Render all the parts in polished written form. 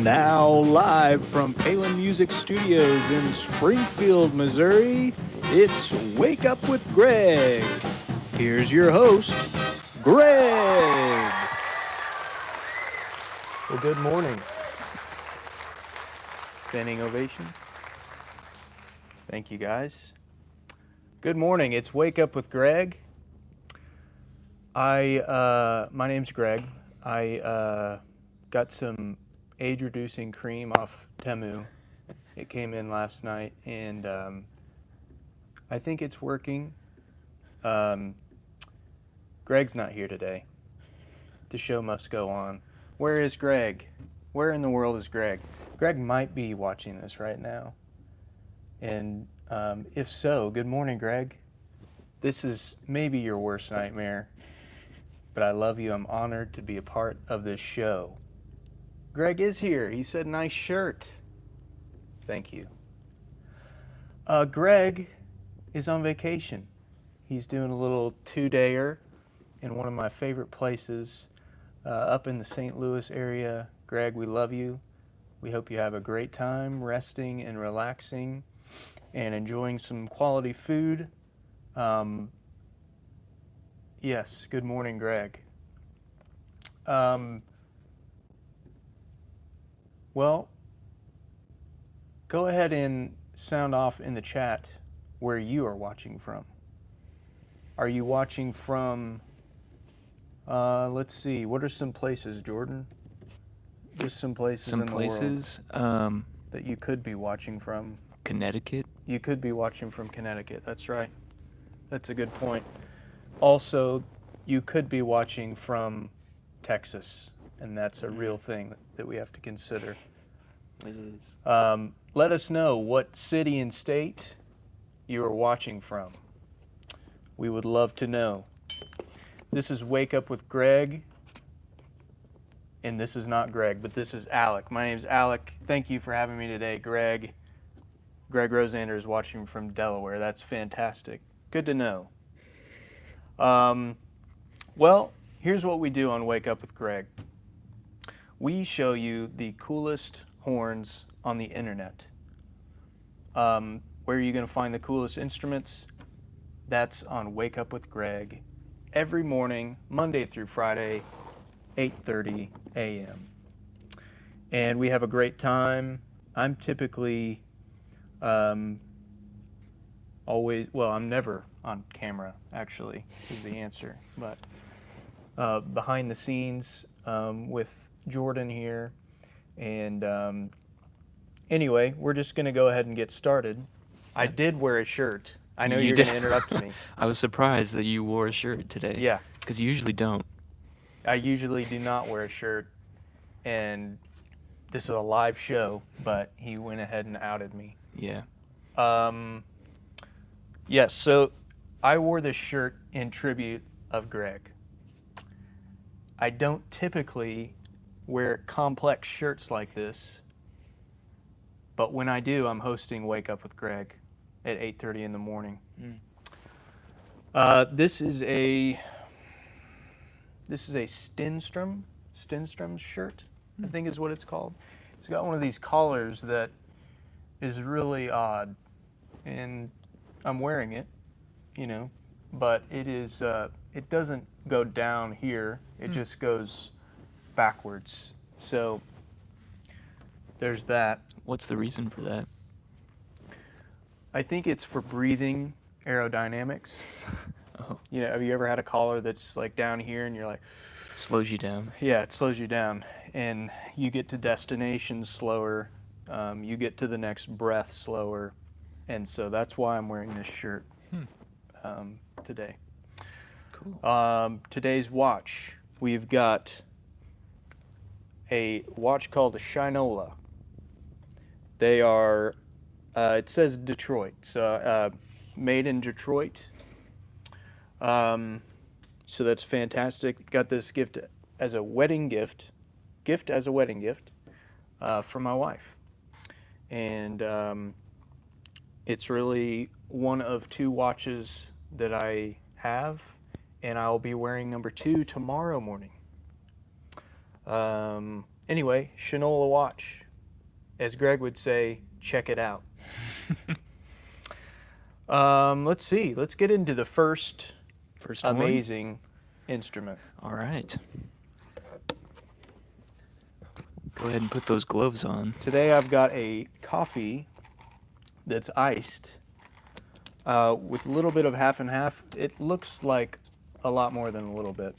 Now live from Palin Music Studios in Springfield, Missouri, it's Wake Up with Greg. Here's your host, Greg. Well, good morning. Standing ovation. Thank you, guys. Good morning. It's Wake Up with Greg. My name's Greg. I got some age-reducing cream off Temu. It came in last night, and I think it's working. Greg's not here today. The show must go on. Where is Greg? Where in the world is Greg? Greg might be watching this right now. And if so, good morning, Greg. This is maybe your worst nightmare, but I love you. I'm honored to be a part of this show. Greg is here. He said, nice shirt. Thank you. Greg is on vacation. He's doing a little two-dayer in one of my favorite places up in the St. Louis area. Greg, we love you. We hope you have a great time resting and relaxing and enjoying some quality food. Yes, good morning, Greg. Well, go ahead and sound off in the chat where you are watching from. Are you watching from, let's see, what are some places, Jordan? Just some places in the world that you could be watching from. Connecticut? You could be watching from Connecticut, that's right. That's a good point. Also, you could be watching from Texas, and that's a real thing that we have to consider. It is. Let us know what city and state you are watching from. We would love to know. This is Wake Up with Greg, and this is not Greg, but this is Alec. My name's Alec. Thank you for having me today, Greg. Greg Rosander is watching from Delaware. That's fantastic. Good to know. Well, here's what we do on Wake Up with Greg. We show you the coolest horns on the internet. Where are you going to find the coolest instruments? That's on Wake Up with Greg every morning, Monday through Friday, 8:30 a.m. And we have a great time. I'm typically I'm never on camera, actually, is the answer. But behind the scenes with Jordan here. And anyway, we're just going to go ahead and get started. I did wear a shirt. I know you're going to interrupt me. I was surprised that you wore a shirt today. Yeah. Because you usually don't. I usually do not wear a shirt, and this is a live show, but he went ahead and outed me. Yeah. Yes, so I wore this shirt in tribute of Greg. I don't typically wear complex shirts like this, but when I do, I'm hosting Wake Up with Greg at 8:30 in the morning. This is a Stenstrom shirt, I think is what it's called. It's got one of these collars that is really odd, and I'm wearing it, but it is it doesn't go down here. It just goes backwards. So there's that. What's the reason for that? I think it's for breathing aerodynamics. Oh. Have you ever had a collar that's like down here and you're like... Slows you down. Yeah, it slows you down. And you get to destination slower. You get to the next breath slower. And so that's why I'm wearing this shirt today. Cool. Today's watch. We've got a watch called a Shinola. They are, it says Detroit, so made in Detroit. So that's fantastic. Got this gift as a wedding gift from my wife. And it's really one of two watches that I have, and I'll be wearing number 2 tomorrow morning. Anyway, Shinola watch. As Greg would say, check it out. Let's see. Let's get into the first First one. amazing instrument. All right. Go ahead and put those gloves on. Today I've got a coffee that's iced with a little bit of half and half. It looks like a lot more than a little bit.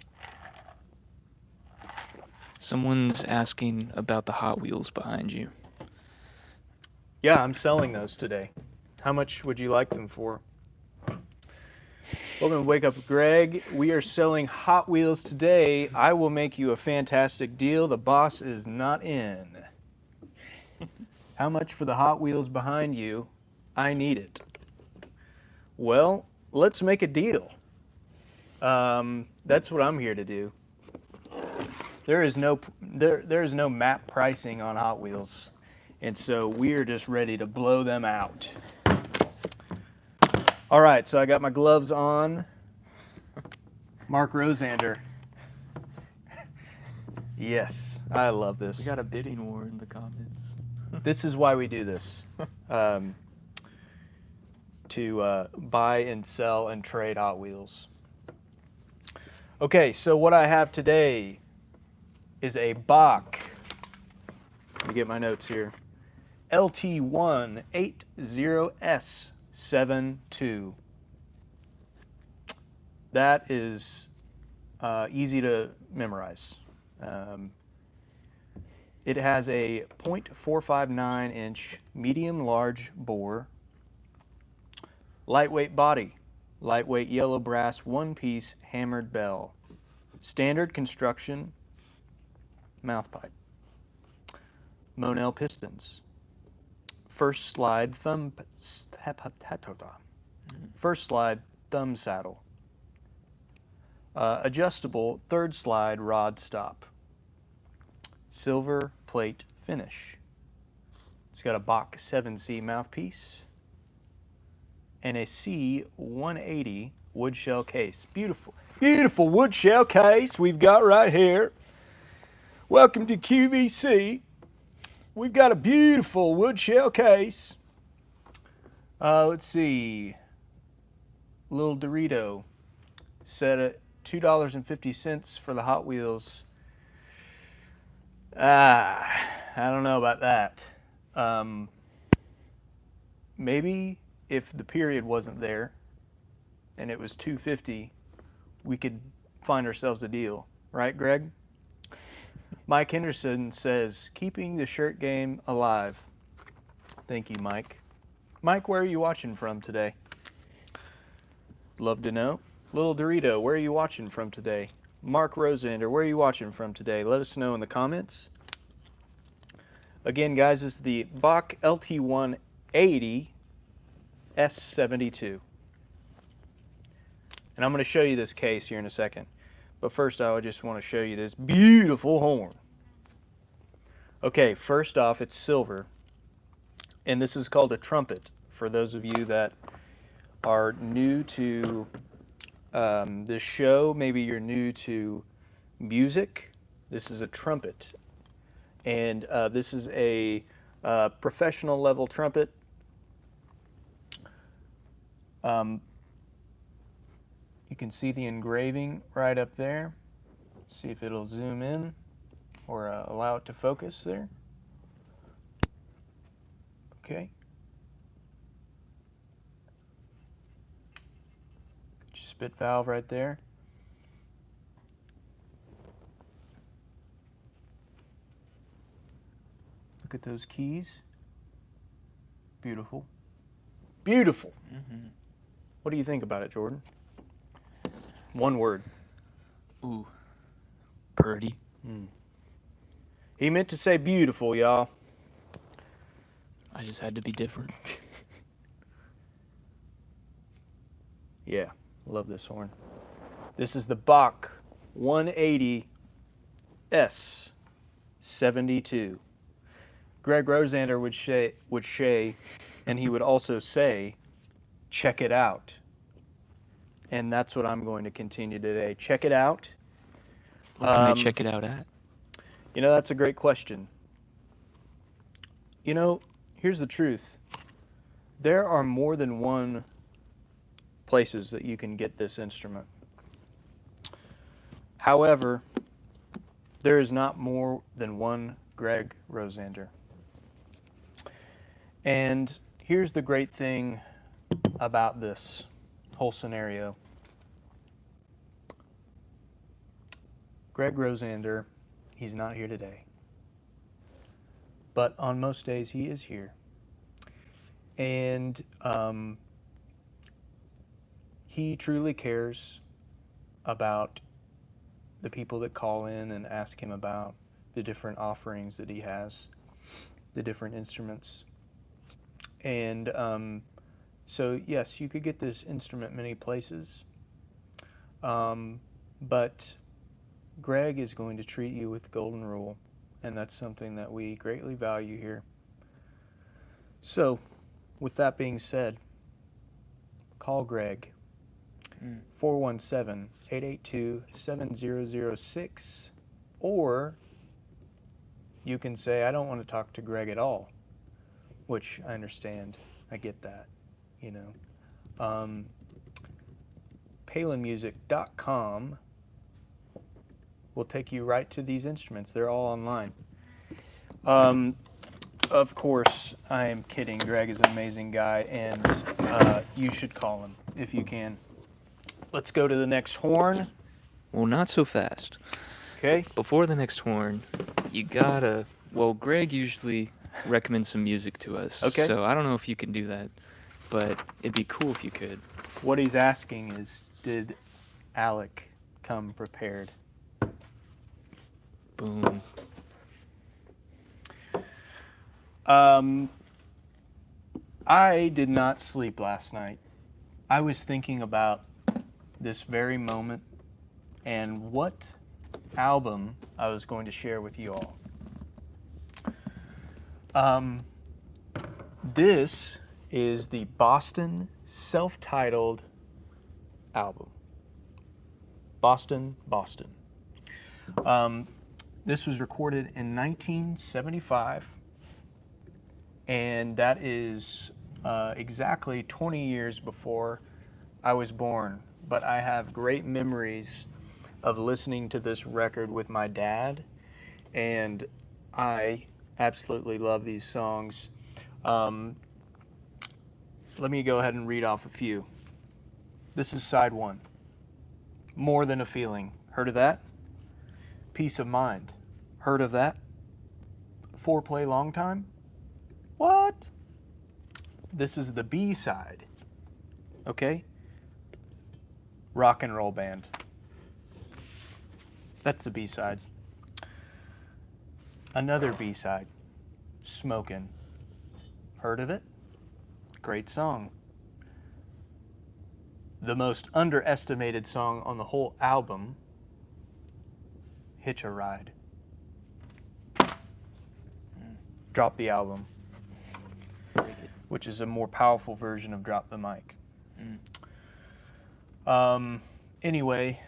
Someone's asking about the Hot Wheels behind you. Yeah, I'm selling those today. How much would you like them for? Welcome to Wake Up with Greg. We are selling Hot Wheels today. I will make you a fantastic deal. The boss is not in. How much for the Hot Wheels behind you? I need it. Well, let's make a deal. That's what I'm here to do. There is no map pricing on Hot Wheels, and so we're just ready to blow them out. All right, so I got my gloves on. Mark Rosander. Yes, I love this. We got a bidding war in the comments. This is why we do this. To buy and sell and trade Hot Wheels. Okay, so what I have today is a Bach. Let me get my notes here. LT180S72. That is easy to memorize. It has a .459 inch medium large bore, lightweight body, lightweight yellow brass one-piece hammered bell, standard construction mouthpipe, Monel pistons, first slide thumb saddle, adjustable third slide rod stop, silver plate finish. It's got a Bach 7C mouthpiece and a C180 wood shell case. Beautiful, beautiful wood shell case we've got right here. Welcome to QVC. We've got a beautiful wood shell case. Let's see. Little Dorito set at $2.50 for the Hot Wheels. I don't know about that. Maybe if the period wasn't there and it was $2.50, we could find ourselves a deal. Right, Greg? Mike Henderson says, keeping the shirt game alive. Thank you, Mike. Mike, where are you watching from today? Love to know. Little Dorito, where are you watching from today? Mark Rosander, where are you watching from today? Let us know in the comments. Again, guys, this is the Bach LT180 S72. And I'm going to show you this case here in a second. But first, I just want to show you this beautiful horn. Okay, first off, it's silver. And this is called a trumpet. For those of you that are new to this show, maybe you're new to music, this is a trumpet. And this is a professional level trumpet. You can see the engraving right up there. See if it'll zoom in or allow it to focus there. Okay. Spit valve right there. Look at those keys. Beautiful. Beautiful. Mm-hmm. What do you think about it, Jordan? One word. Ooh. Purdy. He meant to say beautiful, y'all. I just had to be different. Yeah, love this horn. This is the Bach 180 S72. Greg Rosander would say, and he would also say, check it out. And that's what I'm going to continue today. Check it out. What can they check it out at? That's a great question. Here's the truth. There are more than one places that you can get this instrument. However, there is not more than one Greg Rosander. And here's the great thing about this whole scenario. Greg Rosander, he's not here today. But on most days, he is here. And he truly cares about the people that call in and ask him about the different offerings that he has, the different instruments. And so, yes, you could get this instrument many places. But Greg is going to treat you with the golden rule, and that's something that we greatly value here. So, with that being said, call Greg. 417-882-7006, or you can say, I don't want to talk to Greg at all, which I understand. I get that, PalinMusic.com will take you right to these instruments. They're all online. Of course, I am kidding. Greg is an amazing guy, and you should call him if you can. Let's go to the next horn. Well, not so fast. Okay. Before the next horn, you gotta... Well, Greg usually recommends some music to us. Okay. So I don't know if you can do that, but it'd be cool if you could. What he's asking is, did Alec come prepared? Boom. I did not sleep last night. I was thinking about this very moment and what album I was going to share with you all. This is the Boston self-titled album. Boston, Boston. This was recorded in 1975, and that is exactly 20 years before I was born. But I have great memories of listening to this record with my dad, and I absolutely love these songs. Let me go ahead and read off a few. This is side one. More Than a Feeling. Heard of that? Peace of Mind. Heard of that? Foreplay Long Time? What? This is the B side. Okay? Rock and Roll Band. That's the B side. Another B side. Smokin'. Heard of it? Great song. The most underestimated song on the whole album, Hitch a Ride. Drop the Album, which is a more powerful version of Drop the Mic. Anyway,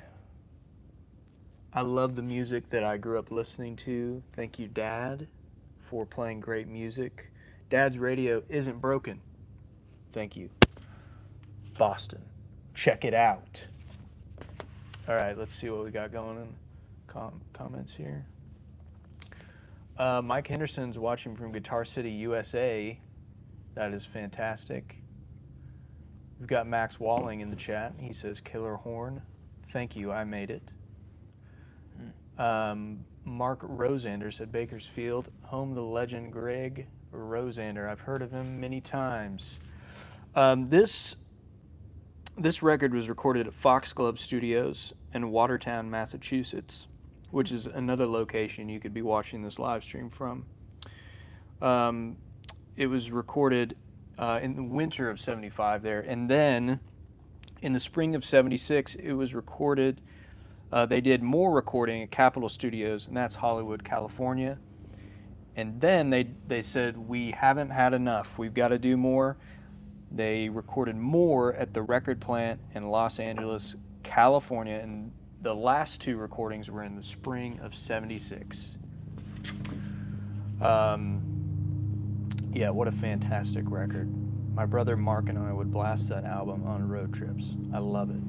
I love the music that I grew up listening to. Thank you, Dad, for playing great music. Dad's radio isn't broken. Thank you. Boston. Check it out. All right, let's see what we got going in comments here. Mike Henderson's watching from Guitar City, USA. That is fantastic. We've got Max Walling in the chat. He says, killer horn. Thank you, I made it. Mark Rosander said, Bakersfield, home to the legend Greg Rosander. I've heard of him many times. This record was recorded at Foxglove Studios in Watertown, Massachusetts, which is another location you could be watching this live stream from. It was recorded in the winter of 75 there, and then in the spring of 76 it was recorded. They did more recording at Capitol Studios, and that's Hollywood, California. And then they said, we haven't had enough, we've got to do more. They recorded more at the record plant in Los Angeles, California, and the last two recordings were in the spring of 76. Yeah, what a fantastic record. My brother Mark and I would blast that album on road trips. I love it.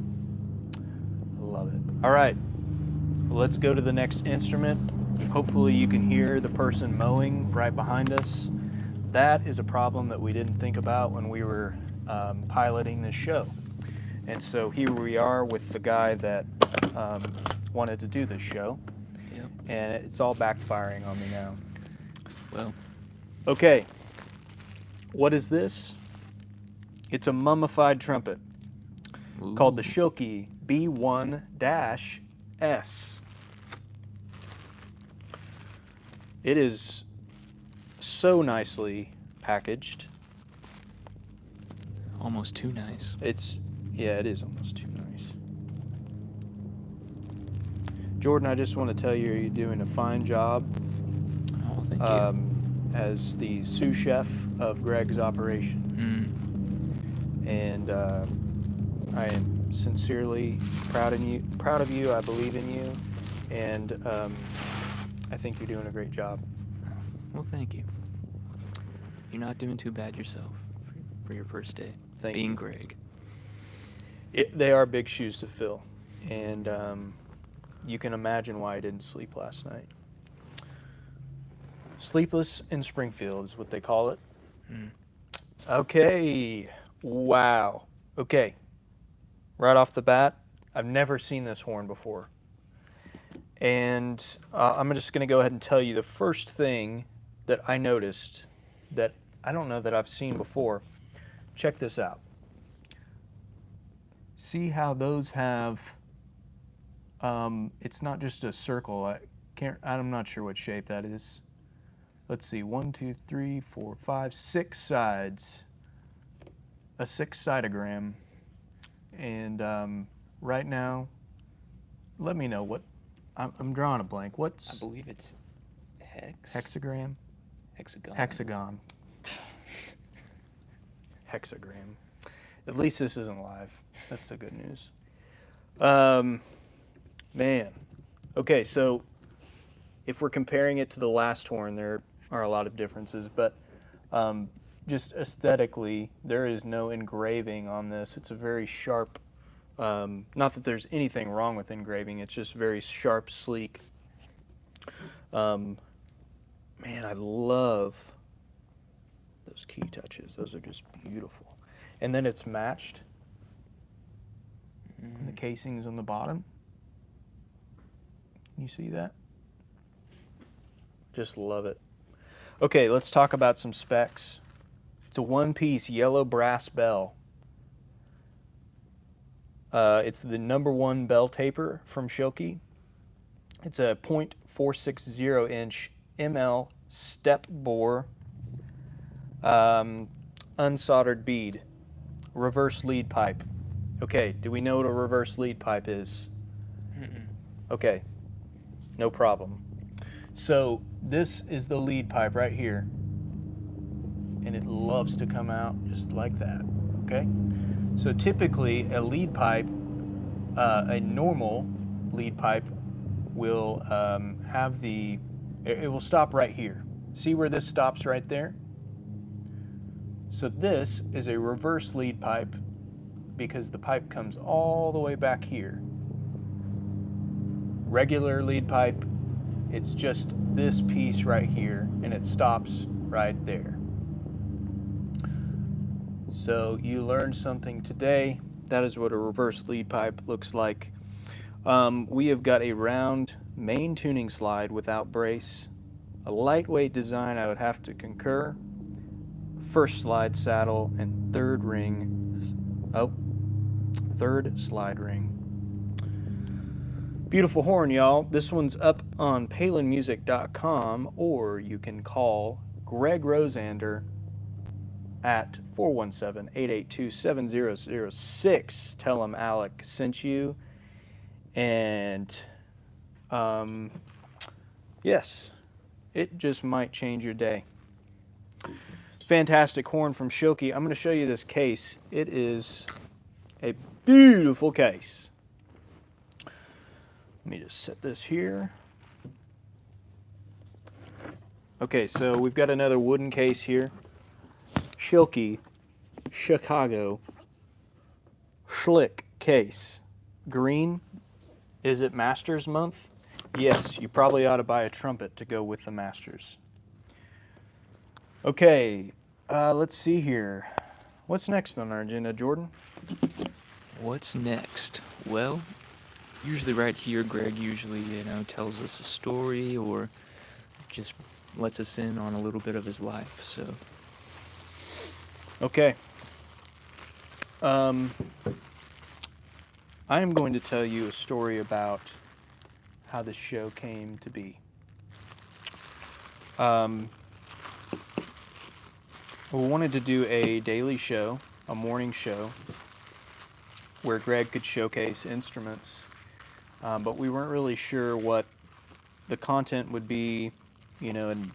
I love it. All right, let's go to the next instrument. Hopefully you can hear the person mowing right behind us. That is a problem that we didn't think about when we were piloting this show. And so here we are with the guy that wanted to do this show. Yep. And it's all backfiring on me now. Well, Okay, what is this? It's a mummified trumpet called the Schilke B1-S. It is so nicely packaged. almost too nice. Yeah, it is almost too nice. Jordan, I just want to tell you, you're doing a fine job Oh, thank you. as the sous chef of Greg's operation. And I am sincerely proud of you. I believe in you, and I think you're doing a great job. Well, thank you. You're not doing too bad yourself for your first day. Thank being you. Greg. They are big shoes to fill, and you can imagine why I didn't sleep last night. Sleepless in Springfield is what they call it. Okay. Wow. Okay. Right off the bat, I've never seen this horn before. And I'm just going to go ahead and tell you the first thing that I noticed that I don't know that I've seen before. Check this out. See how those have, it's not just a circle. I'm not sure what shape that is. Let's see, 1, 2, 3, 4, 5, 6 sides. A 6-sidogram. And right now, let me know what, I'm drawing a blank. I What's believe it's hex. hexagram? Hexagon. Hexagon. Hexagram. At least this isn't live. That's the good news. Man. Okay, so if we're comparing it to the last horn, there are a lot of differences, but just aesthetically, there is no engraving on this. It's a very sharp, not that there's anything wrong with engraving, it's just very sharp, sleek. Man, I love those key touches. Those are just beautiful. And then it's matched. And the casing's on the bottom. You see that? Just love it. Okay, let's talk about some specs. It's a one-piece yellow brass bell. It's the #1 bell taper from Schilke. It's a .460 inch ML step bore, unsoldered bead, reverse lead pipe. Okay, do we know what a reverse lead pipe is? Okay, no problem. So this is the lead pipe right here, and it loves to come out just like that, okay? So typically a lead pipe, a normal lead pipe will have it will stop right here. See where this stops right there? So this is a reverse lead pipe because the pipe comes all the way back here. Regular lead pipe, it's just this piece right here, and it stops right there. So you learned something today. That is what a reverse lead pipe looks like. We have got a round main tuning slide without brace. A lightweight design, I would have to concur. First slide saddle and third slide ring. Beautiful horn, y'all. This one's up on palinmusic.com, or you can call Greg Rosander at 417-882-7006. Tell him Alec sent you. And yes, it just might change your day. Fantastic horn from Schilke. I'm going to show you this case. It is a beautiful case. Let me just set this here. Okay, so we've got another wooden case here. Schilke, Chicago, Schlick case. Green. Is it Masters month? Yes, you probably ought to buy a trumpet to go with the Masters. Okay, let's see here. What's next on our agenda, Jordan? What's next? Well, usually right here, Greg usually, tells us a story or just lets us in on a little bit of his life. So, Okay. I am going to tell you a story about how this show came to be. We wanted to do a daily show, a morning show, where Greg could showcase instruments, but we weren't really sure what the content would be, and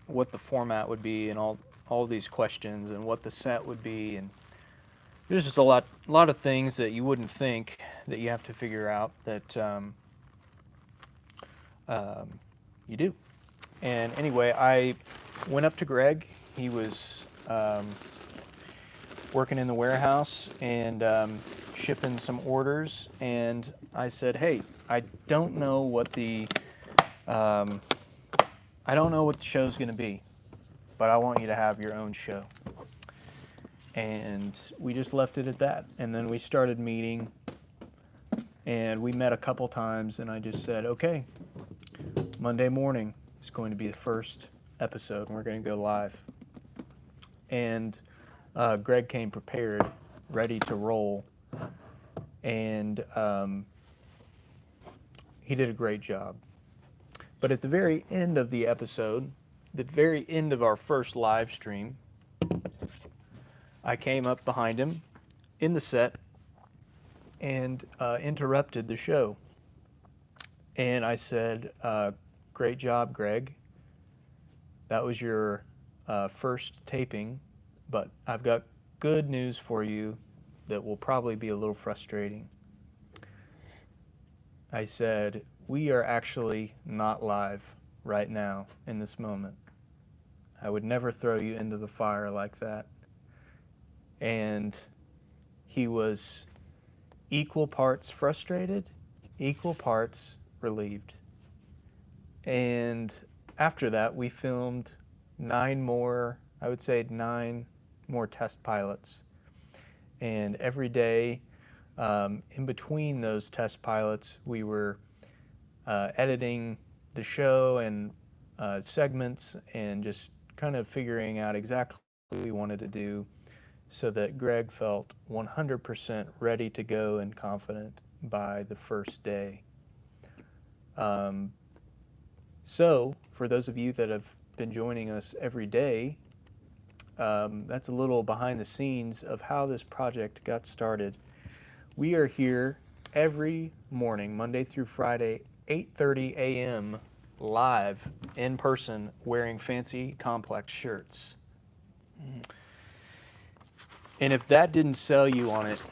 what the format would be, and all these questions, and what the set would be, and there's just a lot of things that you wouldn't think that you have to figure out that you do. And anyway, I went up to Greg. He was working in the warehouse and shipping some orders, and I said, "Hey, I don't know what the show's going to be, but I want you to have your own show." And we just left it at that. And then we started meeting, and we met a couple times, and I just said, "Okay, Monday morning is going to be the first episode, and we're going to go live." And Greg came prepared, ready to roll, and he did a great job. But at the very end of the episode, the very end of our first live stream, I came up behind him in the set and interrupted the show. And I said, "Great job, Greg. That was your first taping, but I've got good news for you that will probably be a little frustrating." I said, "We are actually not live right now in this moment. I would never throw you into the fire like that." And he was equal parts frustrated, equal parts relieved. And after that, we filmed 9 more test pilots. And every day, in between those test pilots, we were editing the show and segments and just kind of figuring out exactly what we wanted to do so that Greg felt 100% ready to go and confident by the first day. So, for those of you that have been joining us every day, that's a little behind the scenes of how this project got started. We are here every morning, Monday through Friday, 8:30 a.m., live, in person, wearing fancy Complex shirts. And if that didn't sell you on it,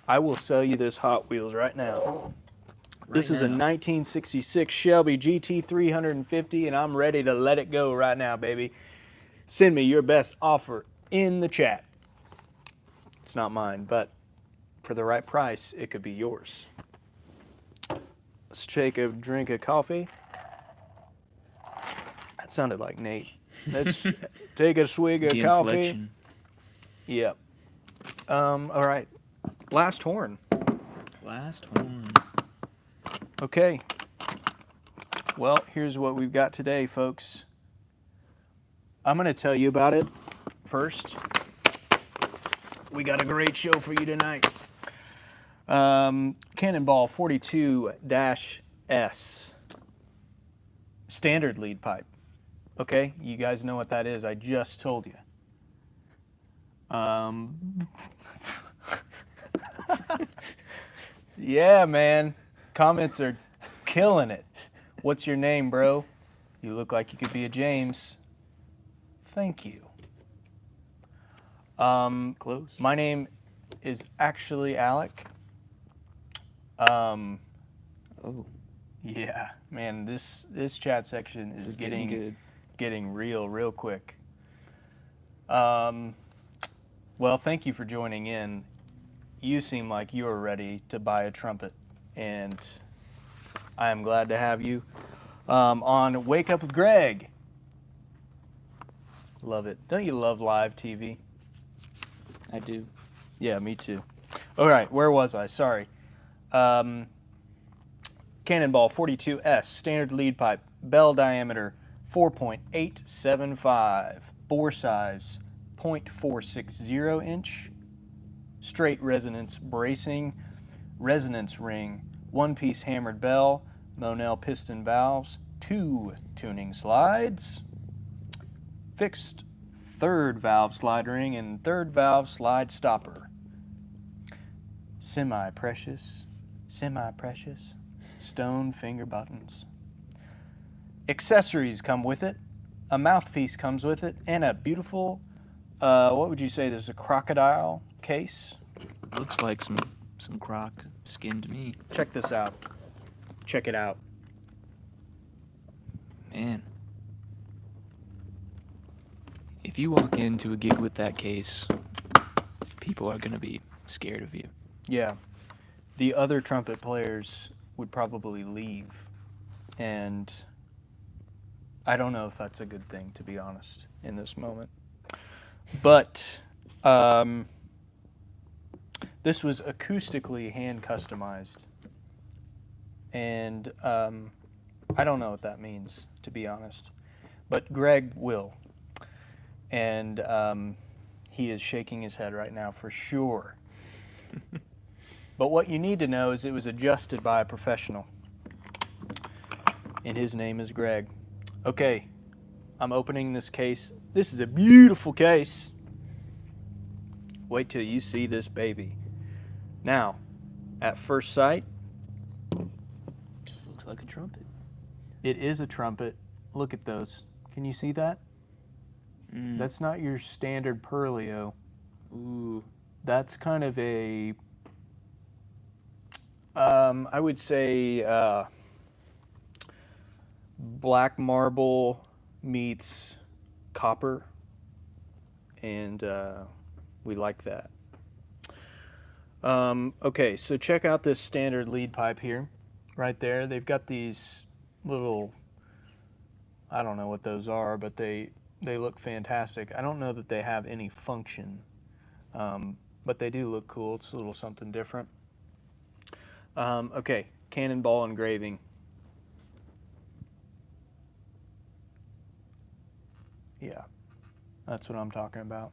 I will sell you this Hot Wheels right now. This is a 1966 Shelby GT 350, and I'm ready to let it go right now, baby. Send me your best offer in the chat. It's not mine, but for the right price, it could be yours. Let's take a drink of coffee. That sounded like Nate. Let's take a swig of coffee. inflection. Yep. All right. Last horn. Last horn. Okay. Well, here's what we've got today, folks. I'm going to tell you about it first. We got a great show for you tonight. Cannonball 42-S. Standard lead pipe. Okay? You guys know what that is. I just told you. Yeah, man. Comments are killing it. What's your name, bro? You look like you could be a James. Thank you. Close. My name is actually Alec. Oh. Yeah, man, this chat section is Getting good. getting real quick. Well, thank you for joining in. You seem like you are ready to buy a trumpet, and I am glad to have you on Wake Up with Greg. Love it. Don't you love live TV? I do. Yeah, me too. All right, where was I? Sorry. Cannonball 42S, standard lead pipe, bell diameter 4.875, bore size 0.460 inch, straight resonance bracing, resonance ring, one-piece hammered bell, Monell piston valves, 2 tuning slides, fixed third valve slide ring and third valve slide stopper. Semi-precious stone finger buttons. Accessories come with it. A mouthpiece comes with it, and a beautiful, what would you say, this is a crocodile case? Looks like some croc skin to me. Check this out. Check it out. Man. If you walk into a gig with that case, people are going to be scared of you. Yeah. The other trumpet players would probably leave, and I don't know if that's a good thing, to be honest, in this moment. But this was acoustically hand customized, and I don't know what that means, to be honest. But Greg will, and he is shaking his head right now for sure. But what you need to know is it was adjusted by a professional, and his name is Greg. Okay, I'm opening this case. This is a beautiful case. Wait till you see this baby. Now, at first sight, Looks like a trumpet. it is a trumpet. Look at those. Can you see that? That's not your standard Perlio. Ooh. That's kind of a, I would say, black marble meets copper, and we like that. Okay, so check out this standard lead pipe here, right there. They've got these little, I don't know what those are, but they look fantastic. I don't know that they have any function, but they do look cool. It's a little something different. Okay, Cannonball engraving. Yeah, that's what I'm talking about.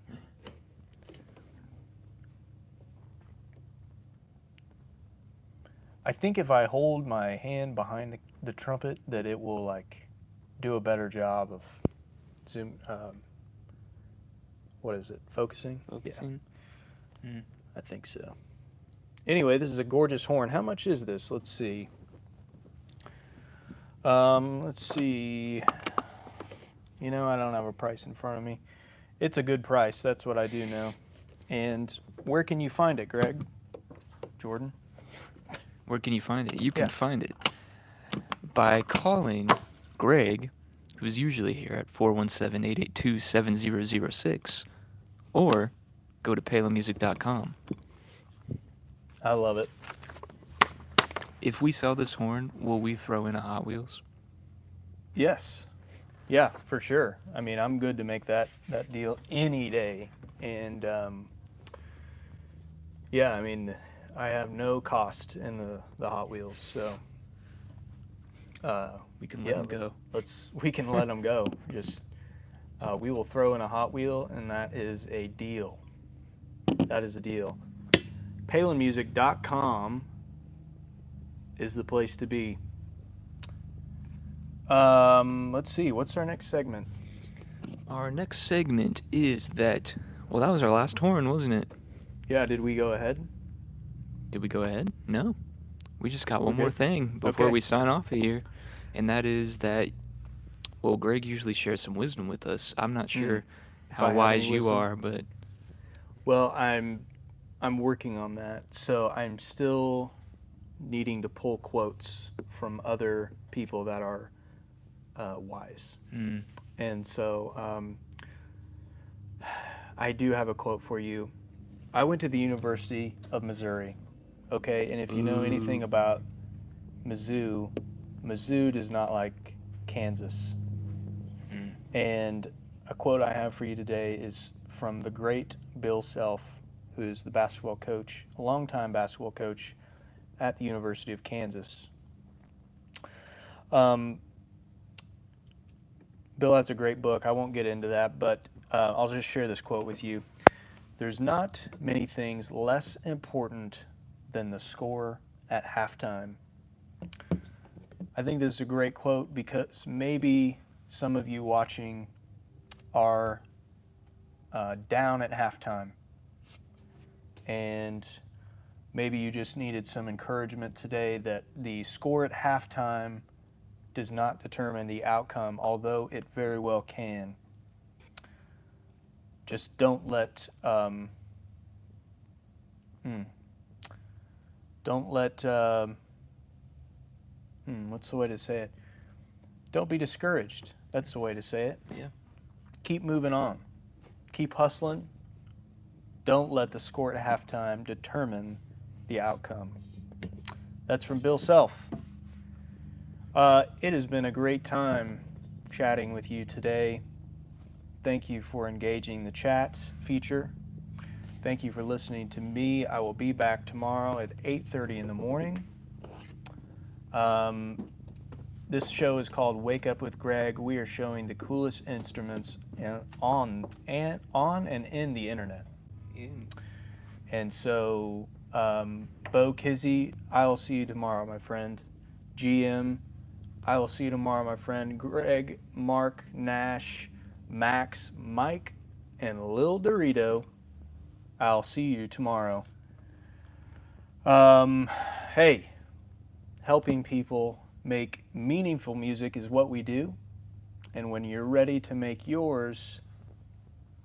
I think if I hold my hand behind the trumpet, that it will like do a better job of zoom. What is it? Focusing? Focusing? Yeah, I think so. Anyway, this is a gorgeous horn. How much is this? Let's see. Let's see. You know, I don't have a price in front of me. It's a good price. That's what I do know. And where can you find it, Greg? Jordan? Where can you find it? You can Yeah. find it by calling Greg, who's usually here at 417-882-7006, or go to palemusic.com. I love it. If we sell this horn, will we throw in a Hot Wheels? Yes. Yeah, for sure. I mean, I'm good to make that deal any day. And yeah, I mean, I have no cost in the Hot Wheels, so We can let them go. We can let them go. Just we will throw in a Hot Wheel, and that is a deal. That is a deal. PalinMusic.com is the place to be. Let's see. What's our next segment? Our next segment is that, well, that was our last horn, wasn't it? Yeah. Did we go ahead? Did we go ahead? No. We just got one Okay. more thing before Okay. we sign off here, and that is that, well, Greg usually shares some wisdom with us. I'm not sure I how have wise any you wisdom? are, but Well, I'm working on that. So I'm still needing to pull quotes from other people that are wise. Mm. And so I do have a quote for you. I went to the University of Missouri, okay? And if you know anything about Mizzou, Mizzou does not like Kansas. Mm. And a quote I have for you today is from the great Bill Self, who's the basketball coach, a longtime basketball coach at the University of Kansas. Bill has a great book. I won't get into that, but I'll just share this quote with you. There's not many things less important than the score at halftime. I think this is a great quote because maybe some of you watching are down at halftime, and maybe you just needed some encouragement today that the score at halftime does not determine the outcome, although it very well can. Just don't let what's the way to say it? Don't be discouraged. That's the way to say it. Yeah. Keep moving on. Keep hustling. Don't let the score at halftime determine the outcome. That's from Bill Self. It has been a great time chatting with you today. Thank you for engaging the chat feature. Thank you for listening to me. I will be back tomorrow at 8:30 in the morning. This show is called Wake Up with Greg. We are showing the coolest instruments on and in the internet. Yeah. And so, Bo Kizzy, I will see you tomorrow, my friend. GM, I will see you tomorrow, my friend. Greg, Mark, Nash, Max, Mike, and Lil Dorito, I'll see you tomorrow. Hey, helping people make meaningful music is what we do. And when you're ready to make yours,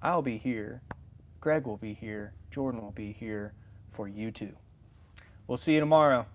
I'll be here. Greg will be here. Jordan will be here for you too. We'll see you tomorrow.